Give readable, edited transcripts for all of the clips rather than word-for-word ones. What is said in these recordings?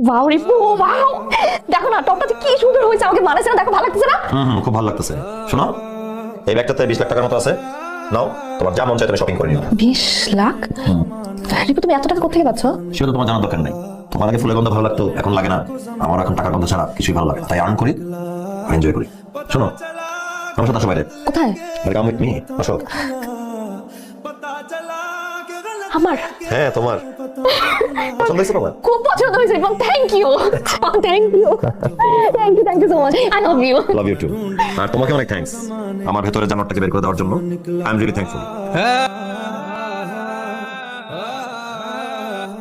Wow রিপু wow, দেখো না টপটা যে কি সুন্দর হয়েছে, আমাকে মানাছে না? দেখো ভালো লাগতেছে না? খুব ভালো লাগতেছে। শোনো, এই ব্যাগটাতে 20 লাখ টাকার মতো আছে, নাও তোমার যা মন চায় তুমি শপিং করে নিও। 20 লাখ? রিপু তুমি এত টাকা কোথেকে পাচ্ছ? সেটা তো তোমার জানার দরকার নাই। তোমার আগে ফুলের গন্ধ ভালো লাগতো, এখন লাগে না। আমার এখন টাকার গন্ধ ছাড়া কিছুই ভালো লাগে না, তাই আর্ন করি, এনজয় করি। শোনো, আমার সাথে আসো বাইরে। কোথায়? কাম উইথ মি, আসো। আমার হ্যাঁ তোমার পছন্দ হয়েছে তোমার? খুব পছন্দ হয়েছে এবং thank you thank you thank you so much, I love you. Love you too. আর তোমাকে অনেক থ্যাঙ্কস আমার ভেতরে জানোয়ারটাকে বের করে দেওয়ার জন্য। I am really thankful.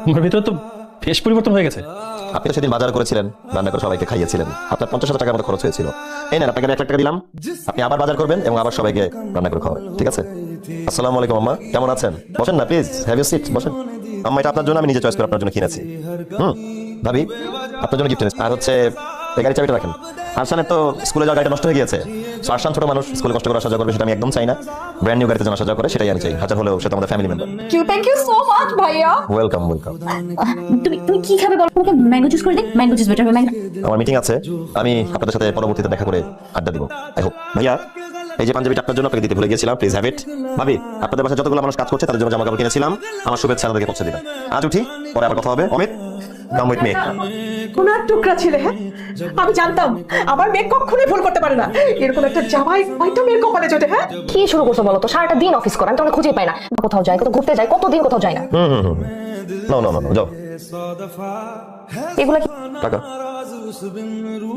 আমার ভিতরে তো বেশ পরিবর্তন হয়ে গেছে। আপনি তো সেদিন বাজার করেছিলেন, রান্না করে সবাইকে খাইয়েছিলেন, আপনার 50,000 টাকার মতো খরচ হয়েছিল। এই না, আপনাকে 1 লাখ টাকা দিলাম, আপনি আবার বাজার করবেন এবং আবার সবাইকে রান্না করে খাওয়াবেন, ঠিক আছে? আসসালামু আলাইকুম আম্মা, কেমন আছেন? বসেন না প্লিজ, হ্যাভ ইউ সিট, বসেন। আম্মা এটা আপনার জন্য আমি নিজে চয়েস করে আপনার জন্য কিনেছি। ভাবি আপনার জন্য গিফট এনেছি। আর হচ্ছে এই গাড়ির চাবিটা রাখেন। আরশানের তো স্কুলে যাওয়ার গাড়িটা নষ্ট হয়ে গিয়েছে। আরশান ছোট মানুষ, স্কুলে কষ্ট করে আসা যাওয়া করবে সেটা আমি একদম চাই না। ব্র্যান্ড নিউ গাড়িতে যেন আসা যাওয়া করে সেটাই আমি চাই, হাজার হলেও সেটা আমাদের family member. Thank you so much ভাইয়া। Welcome welcome. তুমি তুমি কি খাবে বলো? তোমাকে ম্যাঙ্গো জুস করে দিই? ম্যাঙ্গো জুস বেটার হবে। ম্যাঙ্গো আমার মিটিং আছে, আমি আপনাদের সাথে পরবর্তীতে দেখা করে আড্ডা দিব। I hope. ভাইয়া এই যে পাঞ্জাবিটা আপনার জন্য আপনাকে দিতে ভুলে গিয়েছিলাম, প্লিজ হ্যাভ ইট। ভাবি আপনাদের বাসায় যতগুলো মানুষ কাজ করছে তাদের জন্য জামা কাপড় কিনেছিলাম, আমার শুভেচ্ছা তাদেরকে পৌঁছে দিবেন। আজ উঠি, পরে আবার কথা হবে। Amit come with me. কোনার টুকরা ছেলে, হ্যাঁ আমি জানতাম আমার মেয়ে কখনোই ভুল করতে পারে না। এরকম একটা জামাই হয়তো মেয়ের কপালে জোটে। হ্যাঁ কি শুরু করছো বলো তো? সারাটা দিন অফিস করে আমি তোমাকে খুঁজে পাই না। কোথাও যাই, কোথাও ঘুরতে যাই, কতদিন কোথাও যাই না। নো নো নো যাও। এগুলা কি? টাকা।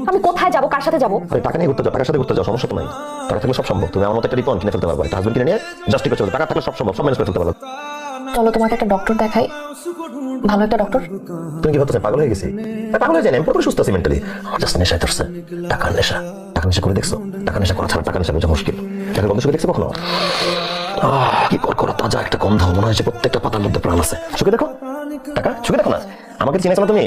আমি কোথায় যাবো, কার সাথে যাবো? আরে টাকা নিয়ে ঘুরতে যাও, টাকার সাথে ঘুরতে যাও, সমস্যা তো নাই। টাকা থাকলে সব সম্ভব। তুমি আমার মতো একটা রিপন কিনে ফেলতে পারবে, একটা হাজবেন্ড কিনে নিয়ে জাস্ট টিকে চলবে। টাকা থাকলে সব সম্ভব, সব ম্যানেজ করে ফেলতে পারবে। চলো তোমাকে একটা ডক্টর দেখাই, ভালো একটা ডক্টর। তুমি কি ভাবতেছো পাগল হয়ে গেছি? পাগল হয়ে যাই না, আমি পুরোপুরি সুস্থ আছি মেন্টালি। জাস্ট নেশায় ধরছে, টাকার নেশা। টাকা নেশা করে দেখছো? টাকা নেশা করা ছাড়া টাকা নেশা বোঝা মুশকিল। টাকার গন্ধ শুকে দেখছো কখনো? কি করা তাজা একটা গন্ধ, মনে হয় যে প্রত্যেকটা পাতার মধ্যে প্রাণ আছে। শুকে দেখো, টাকা শুকে দেখো না। আমাকে চিনেছো না তুমি?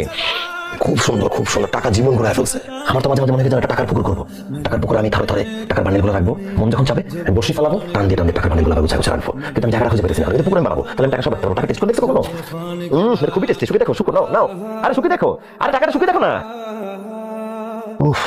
খুব সুন্দর খুব সুন্দর, টাকা জীবন ঘুরে ফেলছে। আমার তো মাঝে মাঝে মনে হয় একটা টাকার পুকুর করবো। টাকার পুকুরে আমি ধরে ধরে টাকার বান্ডিলগুলো রাখবো, মন যখন চাবে আমি বসি ফেলাবো, টান দিয়ে টাকার বান্ডিলগুলো গুছাই গুছাই রাখবো। কিন্তু আমি জায়গাটা খুঁজে পেয়েছি না, আমি পুকুরে বানাবো, তাহলে আমি টাকা সব রাখতে পারবো। টাকা টেস্ট করে দেখছো কখনো? এটা খুবই টেস্টি, শুকে দেখো, শুকো নাও নাও। আরে শুকে দেখো, আরে টাকাটা শুকে দেখো না। উফ।